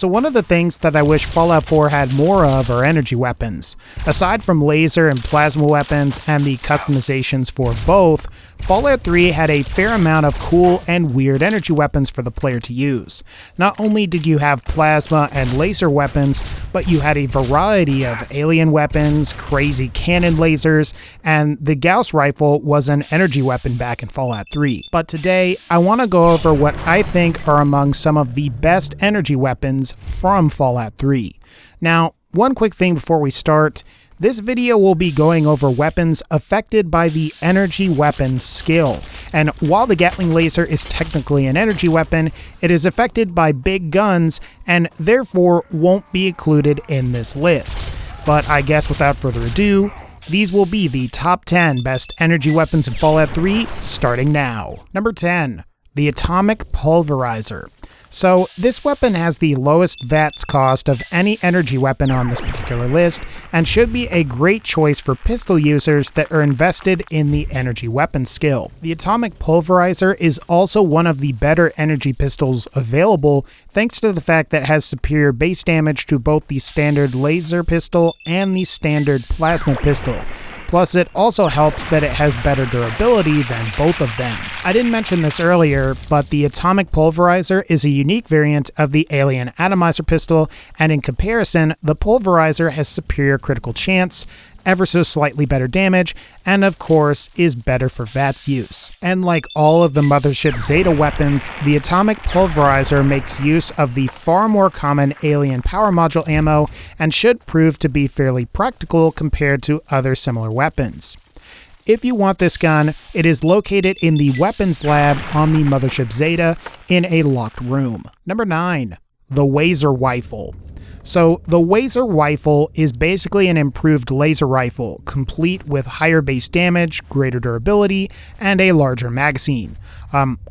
So one of the things that I wish Fallout 4 had more of are energy weapons. Aside from laser and plasma weapons and the customizations for both, Fallout 3 had a fair amount of cool and weird energy weapons for the player to use. Not only did you have plasma and laser weapons, but you had a variety of alien weapons, crazy cannon lasers, and the Gauss rifle was an energy weapon back in Fallout 3. But today, I want to go over what I think are among some of the best energy weapons from Fallout 3. Now, one quick thing before we start. This video will be going over weapons affected by the energy weapon skill, and while the Gatling laser is technically an energy weapon, it is affected by big guns and therefore won't be included in this list. But I guess without further ado, these will be the top 10 best energy weapons in Fallout 3, starting now. Number 10. The Atomic Pulverizer. So this weapon has the lowest VATS cost of any energy weapon on this particular list, and should be a great choice for pistol users that are invested in the energy weapon skill. The Atomic Pulverizer is also one of the better energy pistols available, thanks to the fact that it has superior base damage to both the standard laser pistol and the standard plasma pistol. Plus, it also helps that it has better durability than both of them. I didn't mention this earlier, but the Atomic Pulverizer is a unique variant of the Alien Atomizer pistol, and in comparison, the Pulverizer has superior critical chance, ever so slightly better damage, and of course is better for VATS use. And like all of the Mothership Zeta weapons, the Atomic Pulverizer makes use of the far more common alien power module ammo and should prove to be fairly practical compared to other similar weapons. If you want this gun, it is located in the weapons lab on the Mothership Zeta in a locked room. Number 9. The WAZER Rifle. So the WAZER rifle is basically an improved laser rifle, complete with higher base damage, greater durability, and a larger magazine.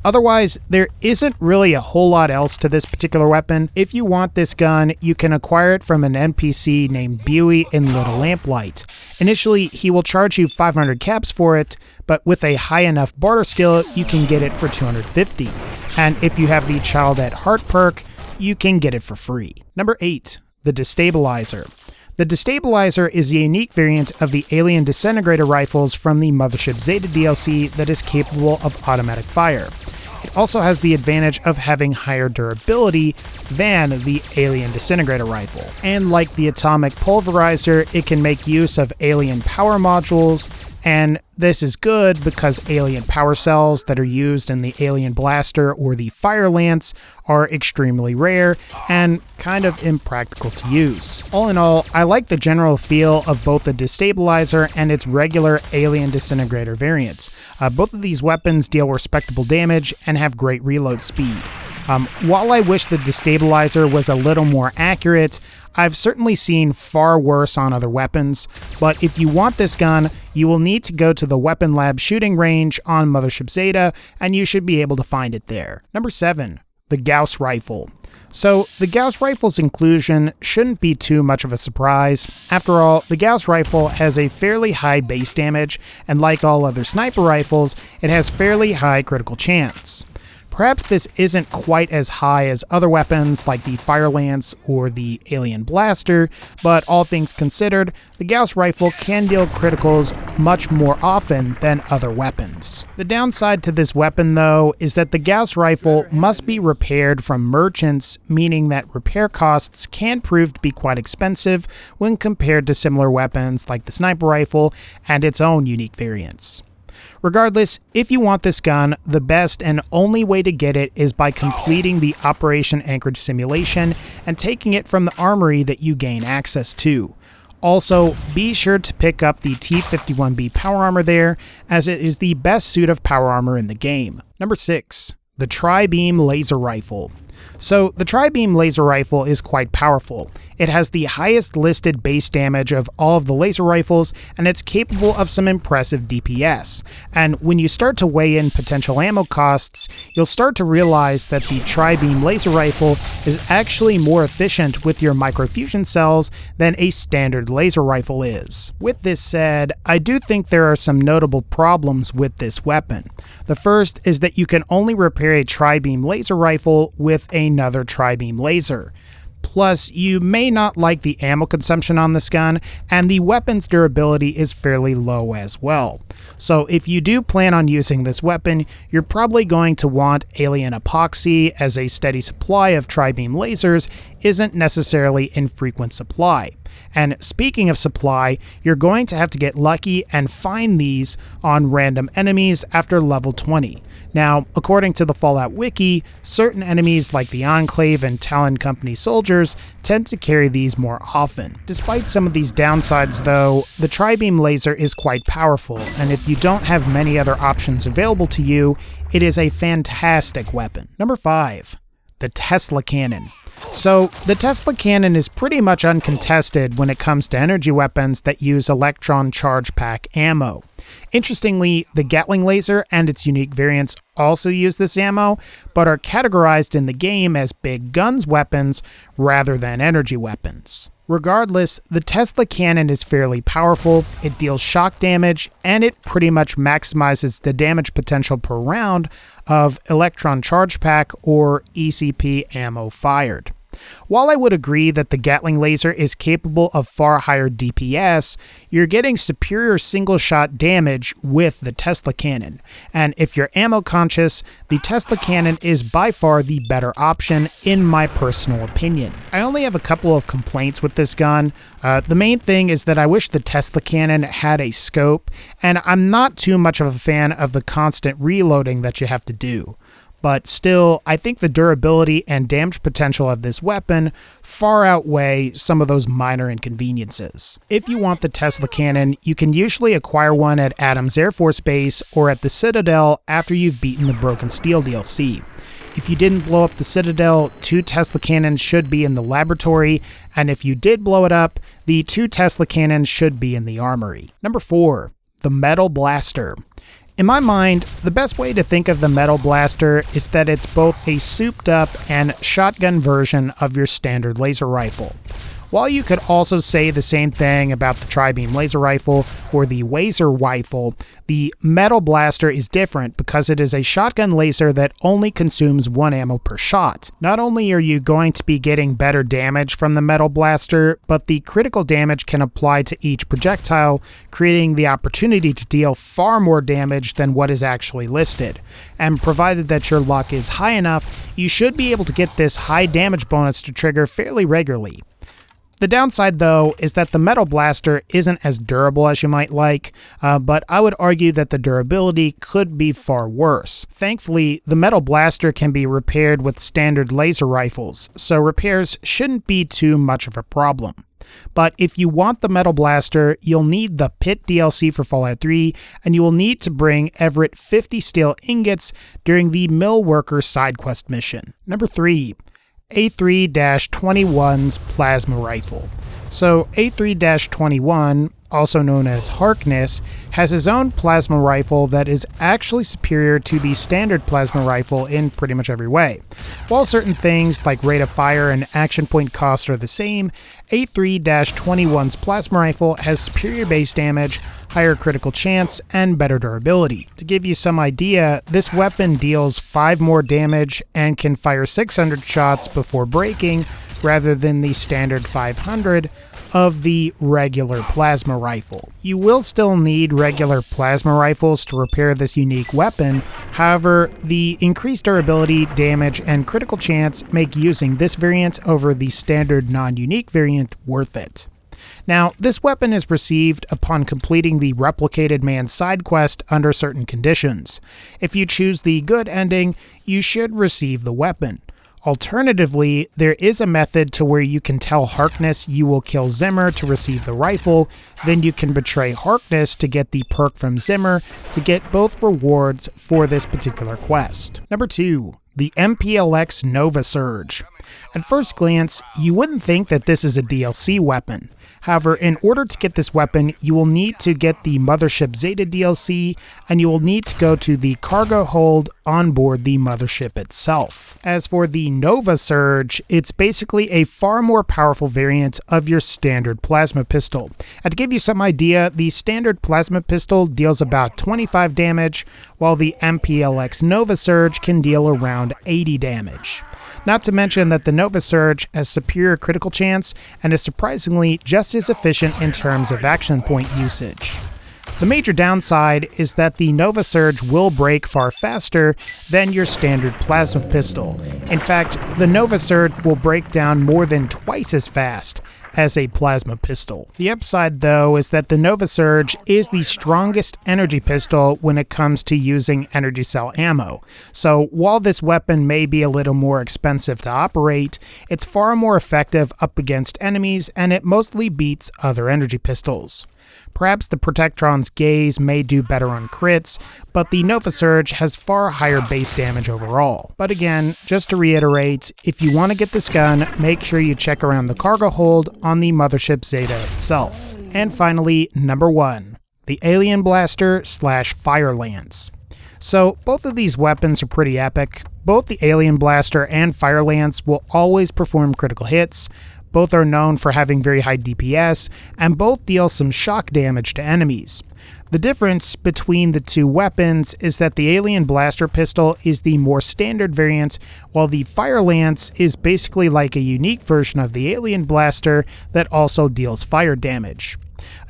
Otherwise, there isn't really a whole lot else to this particular weapon. If you want this gun, you can acquire it from an NPC named Buey in Little Lamplight. Initially, he will charge you 500 caps for it, but with a high enough barter skill, you can get it for 250. And if you have the Child at Heart perk, you can get it for free. Number 8. The Destabilizer. The Destabilizer is a unique variant of the Alien Disintegrator rifles from the Mothership Zeta DLC that is capable of automatic fire. It also has the advantage of having higher durability than the Alien Disintegrator rifle. And like the Atomic Pulverizer, it can make use of alien power modules, and this is good because alien power cells that are used in the Alien Blaster or the FIRELANCE are extremely rare and kind of impractical to use. All in all, I like the general feel of both the Destabilizer and its regular Alien Disintegrator variants. Both of these weapons deal respectable damage and have great reload speed. While I wish the Destabilizer was a little more accurate, I've certainly seen far worse on other weapons, but if you want this gun, you will need to go to the Weapon Lab shooting range on Mothership Zeta, and you should be able to find it there. Number 7. The Gauss Rifle. So, the Gauss Rifle's inclusion shouldn't be too much of a surprise. After all, the Gauss Rifle has a fairly high base damage, and like all other sniper rifles, it has fairly high critical chance. Perhaps this isn't quite as high as other weapons like the FIRELANCE or the Alien Blaster, but all things considered, the Gauss rifle can deal criticals much more often than other weapons. The downside to this weapon, though, is that the Gauss rifle must be repaired from merchants, meaning that repair costs can prove to be quite expensive when compared to similar weapons like the sniper rifle and its own unique variants. Regardless, if you want this gun, the best and only way to get it is by completing the Operation Anchorage simulation and taking it from the armory that you gain access to. Also, be sure to pick up the T-51B power armor there, as it is the best suit of power armor in the game. Number 6. The Tri-Beam Laser Rifle. So, the Tri-Beam Laser Rifle is quite powerful. It has the highest listed base damage of all of the laser rifles, and it's capable of some impressive DPS. And when you start to weigh in potential ammo costs, you'll start to realize that the Tri-Beam Laser Rifle is actually more efficient with your microfusion cells than a standard laser rifle is. With this said, I do think there are some notable problems with this weapon. The first is that you can only repair a Tri-Beam Laser Rifle with another Tri-Beam Laser. Plus, you may not like the ammo consumption on this gun, and the weapon's durability is fairly low as well. So if you do plan on using this weapon, you're probably going to want alien epoxy, as a steady supply of tri-beam lasers isn't necessarily in frequent supply. And speaking of supply, you're going to have to get lucky and find these on random enemies after level 20. Now, according to the Fallout Wiki, certain enemies like the Enclave and Talon Company soldiers tend to carry these more often. Despite some of these downsides though, the tri-beam laser is quite powerful, and if you don't have many other options available to you, it is a fantastic weapon. Number 5. The Tesla Cannon. So, the Tesla Cannon is pretty much uncontested when it comes to energy weapons that use electron charge pack ammo. Interestingly, the Gatling laser and its unique variants also use this ammo, but are categorized in the game as big guns weapons rather than energy weapons. Regardless, the Tesla Cannon is fairly powerful, it deals shock damage, and it pretty much maximizes the damage potential per round of electron charge pack or ECP ammo fired. While I would agree that the Gatling laser is capable of far higher DPS, you're getting superior single-shot damage with the Tesla Cannon, and if you're ammo conscious, the Tesla Cannon is by far the better option in my personal opinion. I only have a couple of complaints with this gun. The main thing is that I wish the Tesla Cannon had a scope, and I'm not too much of a fan of the constant reloading that you have to do. But still, I think the durability and damage potential of this weapon far outweigh some of those minor inconveniences. If you want the Tesla Cannon, you can usually acquire one at Adams Air Force Base or at the Citadel after you've beaten the Broken Steel DLC. If you didn't blow up the Citadel, 2 Tesla Cannons should be in the laboratory, and if you did blow it up, the 2 Tesla Cannons should be in the armory. Number 4. The Metal Blaster. In my mind, the best way to think of the Metal Blaster is that it's both a souped-up and shotgun version of your standard laser rifle. While you could also say the same thing about the tri-beam laser rifle or the WAZER rifle, the Metal Blaster is different because it is a shotgun laser that only consumes 1 ammo per shot. Not only are you going to be getting better damage from the Metal Blaster, but the critical damage can apply to each projectile, creating the opportunity to deal far more damage than what is actually listed. And provided that your luck is high enough, you should be able to get this high damage bonus to trigger fairly regularly. The downside, though, is that the Metal Blaster isn't as durable as you might like, but I would argue that the durability could be far worse. Thankfully, the Metal Blaster can be repaired with standard laser rifles, so repairs shouldn't be too much of a problem. But if you want the Metal Blaster, you'll need the Pit DLC for Fallout 3, and you will need to bring Everett 50 steel ingots during the Mill Worker side quest mission. Number 3. A3-21's Plasma Rifle. So A3-21, also known as Harkness, has his own plasma rifle that is actually superior to the standard plasma rifle in pretty much every way. While certain things like rate of fire and action point cost are the same, A3-21's plasma rifle has superior base damage, higher critical chance, and better durability. To give you some idea, this weapon deals 5 more damage and can fire 600 shots before breaking, rather than the standard 500 of the regular plasma rifle. You will still need regular plasma rifles to repair this unique weapon, however, the increased durability, damage, and critical chance make using this variant over the standard non-unique variant worth it. Now, this weapon is received upon completing the Replicated Man side quest under certain conditions. If you choose the good ending, you should receive the weapon. Alternatively, there is a method to where you can tell Harkness you will kill Zimmer to receive the rifle, then you can betray Harkness to get the perk from Zimmer to get both rewards for this particular quest. Number 2. The MPLX NOVASURGE. At first glance, you wouldn't think that this is a DLC weapon. However, in order to get this weapon, you will need to get the Mothership Zeta DLC, and you will need to go to the cargo hold on board the mothership itself. As for the NOVASURGE, it's basically a far more powerful variant of your standard plasma pistol. And to give you some idea, the standard plasma pistol deals about 25 damage, while the MPLX NOVASURGE can deal around 80 damage. Not to mention that the NOVASURGE has superior critical chance and is surprisingly just as efficient in terms of action point usage. The major downside is that the NOVASURGE will break far faster than your standard plasma pistol. In fact, the NOVASURGE will break down more than twice as fast as a plasma pistol. The upside, though, is that the NOVASURGE is the strongest energy pistol when it comes to using energy cell ammo. So while this weapon may be a little more expensive to operate, it's far more effective up against enemies, and it mostly beats other energy pistols. Perhaps the Protectron's Gaze may do better on crits, but the NOVASURGE has far higher base damage overall. But again, just to reiterate, if you want to get this gun, make sure you check around the cargo hold on the Mothership Zeta itself. And finally, number 1, the Alien Blaster / FIRELANCE. So both of these weapons are pretty epic. Both the Alien Blaster and FIRELANCE will always perform critical hits. Both are known for having very high DPS, and both deal some shock damage to enemies. The difference between the two weapons is that the Alien Blaster pistol is the more standard variant, while the FIRELANCE is basically like a unique version of the Alien Blaster that also deals fire damage.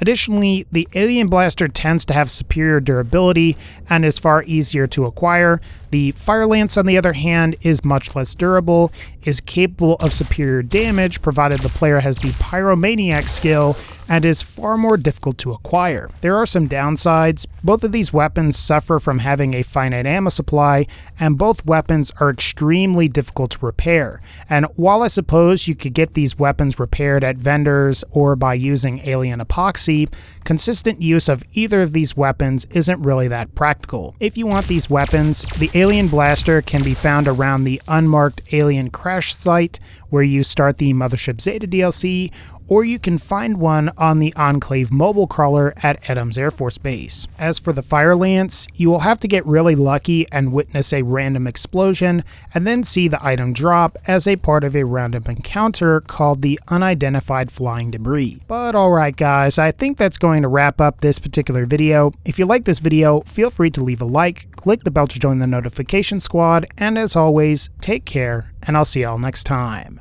Additionally, the Alien Blaster tends to have superior durability and is far easier to acquire. The FIRELANCE, on the other hand, is much less durable, is capable of superior damage provided the player has the Pyromaniac skill, and is far more difficult to acquire. There are some downsides. Both of these weapons suffer from having a finite ammo supply, and both weapons are extremely difficult to repair. And while I suppose you could get these weapons repaired at vendors or by using alien epoxy, consistent use of either of these weapons isn't really that practical. If you want these weapons, the Alien Blaster can be found around the unmarked Alien Crash site, where you start the Mothership Zeta DLC, or you can find one on the Enclave mobile crawler at Adams Air Force Base. As for the FIRELANCE, you will have to get really lucky and witness a random explosion, and then see the item drop as a part of a random encounter called the Unidentified Flying Debris. But alright guys, I think that's going to wrap up this particular video. If you like this video, feel free to leave a like, click the bell to join the notification squad, and as always, take care, and I'll see y'all next time.